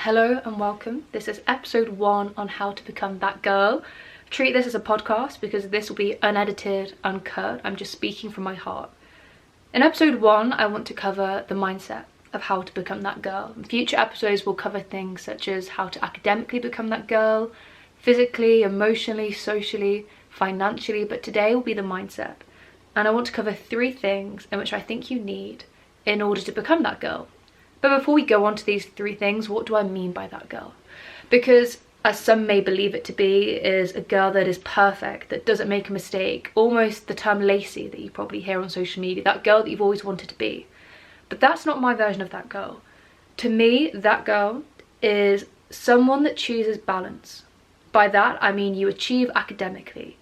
Hello and welcome. This is episode 1 on how to become that girl. Treat this as a podcast because this will be unedited, uncut. I'm just speaking from my heart. In episode 1, I want to cover the mindset of how to become that girl. In future episodes will cover things such as how to academically become that girl, physically, emotionally, socially, financially, but today will be the mindset. And I want to cover 3 things in which I think you need in order to become that girl. But before we go on to these 3 things, what do I mean by that girl? Because as some may believe it to be, is a girl that is perfect, that doesn't make a mistake, almost the term lacy that you probably hear on social media, that girl that you've always wanted to be. But that's not my version of that girl. To me, that girl is someone that chooses balance. By that, I mean you achieve academically,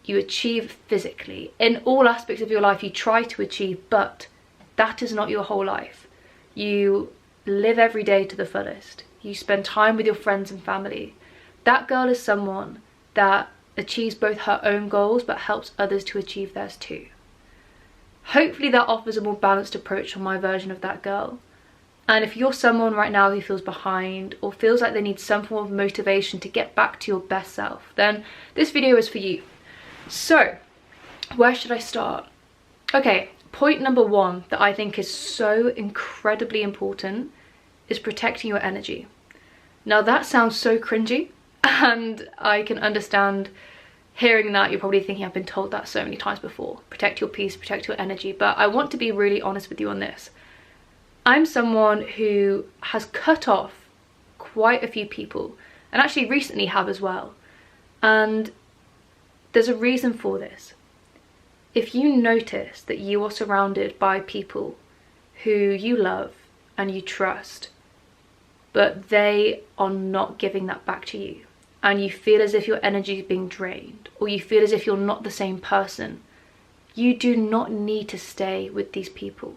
you achieve physically, in all aspects of your life you try to achieve, but that is not your whole life. You live every day to the fullest. You spend time with your friends and family. That girl is someone that achieves both her own goals but helps others to achieve theirs too. Hopefully that offers a more balanced approach on my version of that girl. And if you're someone right now who feels behind or feels like they need some form of motivation to get back to your best self, then this video is for you. So, where should I start? Okay. Point number 1 that I think is so incredibly important is protecting your energy. Now that sounds so cringy, and I can understand hearing that. You're probably thinking I've been told that so many times before. Protect your peace, protect your energy. But I want to be really honest with you on this. I'm someone who has cut off quite a few people, and actually recently have as well. And there's a reason for this. If you notice that you are surrounded by people who you love and you trust, but they are not giving that back to you, and you feel as if your energy is being drained, or you feel as if you're not the same person, you do not need to stay with these people.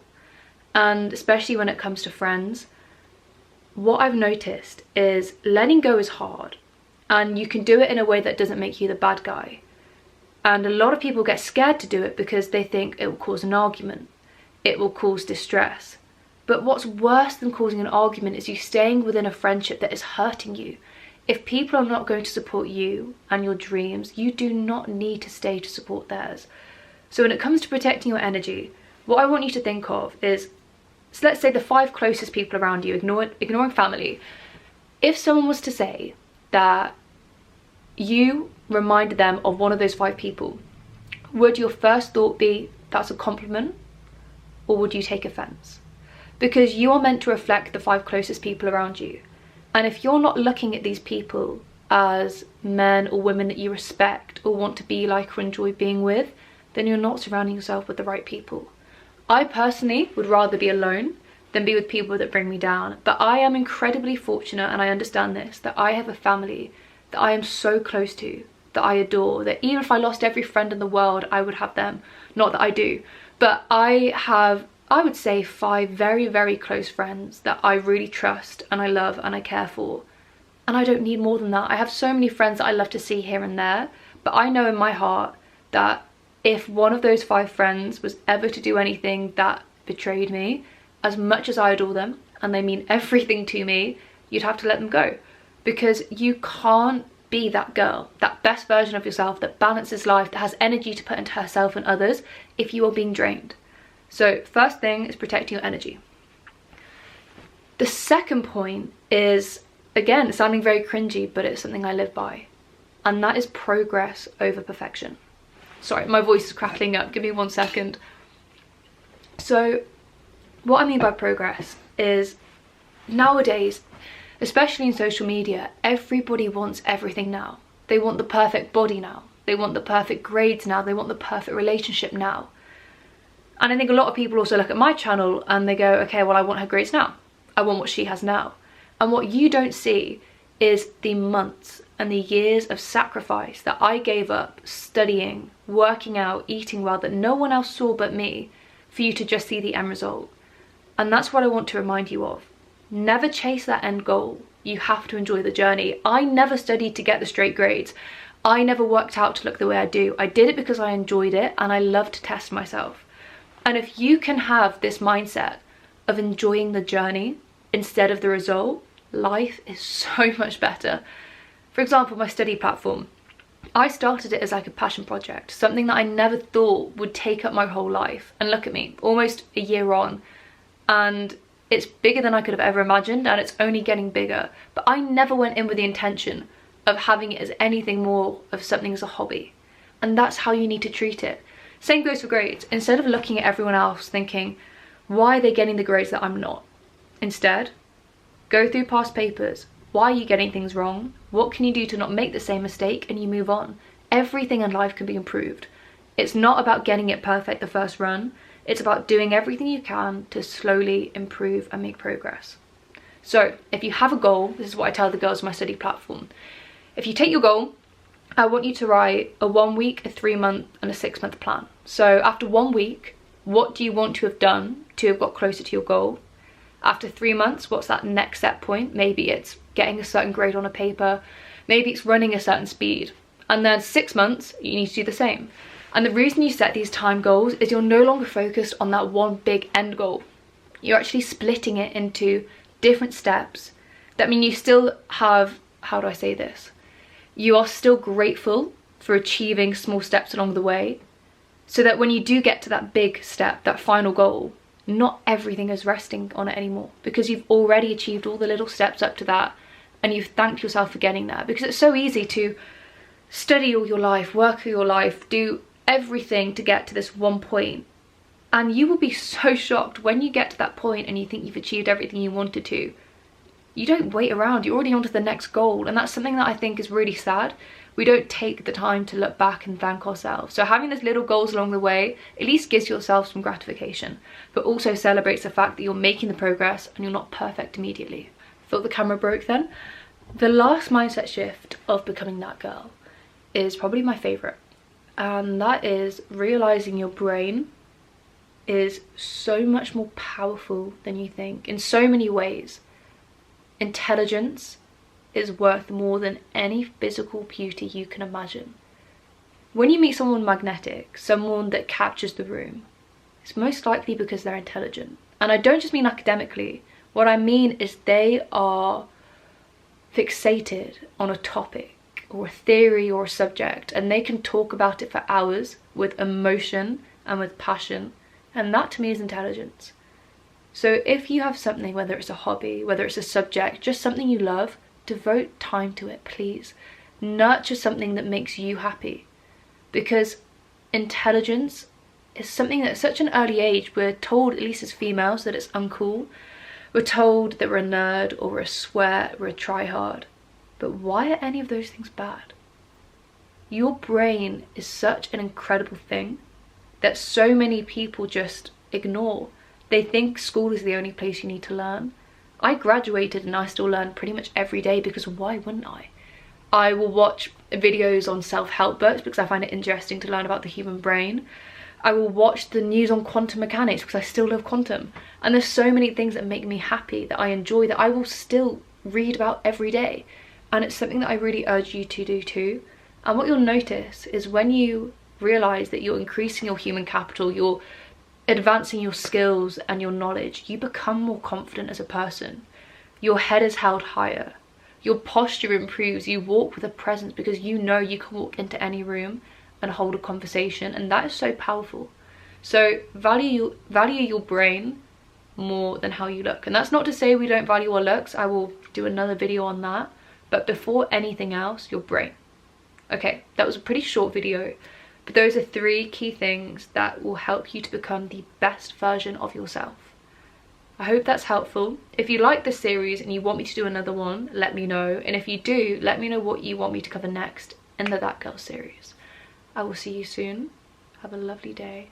And especially when it comes to friends, what I've noticed is letting go is hard, and you can do it in a way that doesn't make you the bad guy. And a lot of people get scared to do it because they think it will cause an argument, it will cause distress. But what's worse than causing an argument is you staying within a friendship that is hurting you. If people are not going to support you and your dreams, you do not need to stay to support theirs. So when it comes to protecting your energy, what I want you to think of is, so let's say the 5 closest people around you, ignoring family. If someone was to say that you reminded them of one of those 5 people, would your first thought be that's a compliment, or would you take offense? Because you are meant to reflect the 5 closest people around you, and if you're not looking at these people as men or women that you respect or want to be like or enjoy being with, then you're not surrounding yourself with the right people. I personally would rather be alone than be with people that bring me down, but I am incredibly fortunate, and I understand this, that I have a family that I am so close to, that I adore, that even if I lost every friend in the world, I would have them. Not that I do, but I have, I would say, 5 very, very close friends that I really trust and I love and I care for. And I don't need more than that. I have so many friends that I love to see here and there, but I know in my heart that if one of those 5 friends was ever to do anything that betrayed me, as much as I adore them and they mean everything to me, you'd have to let them go. Because you can't be that girl, that best version of yourself that balances life, that has energy to put into herself and others, if you are being drained. So first thing is protecting your energy. The second point is, again, sounding very cringy, but it's something I live by, and that is progress over perfection. Sorry, my voice is crackling up, give me 1 second. So what I mean by progress is, nowadays, especially in social media, everybody wants everything now. They want the perfect body now. They want the perfect grades now. They want the perfect relationship now. And I think a lot of people also look at my channel and they go, okay, well, I want her grades now. I want what she has now. And what you don't see is the months and the years of sacrifice that I gave up studying, working out, eating well, that no one else saw but me, for you to just see the end result. And that's what I want to remind you of. Never chase that end goal. You have to enjoy the journey. I never studied to get the straight grades. I never worked out to look the way I do. I did it because I enjoyed it and I love to test myself. And if you can have this mindset of enjoying the journey instead of the result, life is so much better. For example, my study platform. I started it as like a passion project, something that I never thought would take up my whole life. And look at me, almost a year on, and it's bigger than I could have ever imagined, and it's only getting bigger. But I never went in with the intention of having it as anything more of something as a hobby. And that's how you need to treat it. Same goes for grades. Instead of looking at everyone else thinking, why are they getting the grades that I'm not? Instead, go through past papers. Why are you getting things wrong? What can you do to not make the same mistake? And you move on. Everything in life can be improved. It's not about getting it perfect the first run. It's about doing everything you can to slowly improve and make progress. So if you have a goal, this is what I tell the girls on my study platform. If you take your goal, I want you to write a 1 week, a 3 month and a 6 month plan. So after 1 week, what do you want to have done to have got closer to your goal? After 3 months, what's that next set point? Maybe it's getting a certain grade on a paper. Maybe it's running a certain speed. And then 6 months, you need to do the same. And the reason you set these time goals is you're no longer focused on that one big end goal. You're actually splitting it into different steps. That means you still have, how do I say this? You are still grateful for achieving small steps along the way, so that when you do get to that big step, that final goal, not everything is resting on it anymore, because you've already achieved all the little steps up to that, and you've thanked yourself for getting there. Because it's so easy to study all your life, work all your life, do everything to get to this one point, and you will be so shocked when you get to that point and you think you've achieved everything you wanted to. You don't wait around, you're already on to the next goal, and that's something that I think is really sad. We don't take the time to look back and thank ourselves. So having those little goals along the way at least gives yourself some gratification, but also celebrates the fact that you're making the progress and you're not perfect immediately. Thought the camera broke then? The last mindset shift of becoming that girl is probably my favourite, and that is realising your brain is so much more powerful than you think in so many ways. Intelligence is worth more than any physical beauty you can imagine. When you meet someone magnetic, someone that captures the room, it's most likely because they're intelligent. And I don't just mean academically. What I mean is they are fixated on a topic or a theory or a subject, and they can talk about it for hours with emotion and with passion, and that to me is intelligence. So if you have something, whether it's a hobby, whether it's a subject, just something you love, devote time to it, please. Nurture something that makes you happy, because intelligence is something that at such an early age we're told, at least as females, that it's uncool. We're told that we're a nerd or we're a sweat, we're a tryhard. But why are any of those things bad? Your brain is such an incredible thing that so many people just ignore. They think school is the only place you need to learn. I graduated and I still learn pretty much every day, because why wouldn't I? I will watch videos on self-help books because I find it interesting to learn about the human brain. I will watch the news on quantum mechanics because I still love quantum. And there's so many things that make me happy, that I enjoy, that I will still read about every day. And it's something that I really urge you to do too. And what you'll notice is when you realise that you're increasing your human capital, you're advancing your skills and your knowledge, you become more confident as a person. Your head is held higher. Your posture improves. You walk with a presence because you know you can walk into any room and hold a conversation, and that is so powerful. So value your brain more than how you look. And that's not to say we don't value our looks. I will do another video on that. But before anything else, your brain. Okay, that was a pretty short video, but those are 3 key things that will help you to become the best version of yourself. I hope that's helpful. If you like this series and you want me to do another one, let me know. And if you do, let me know what you want me to cover next in the That Girl series. I will see you soon. Have a lovely day.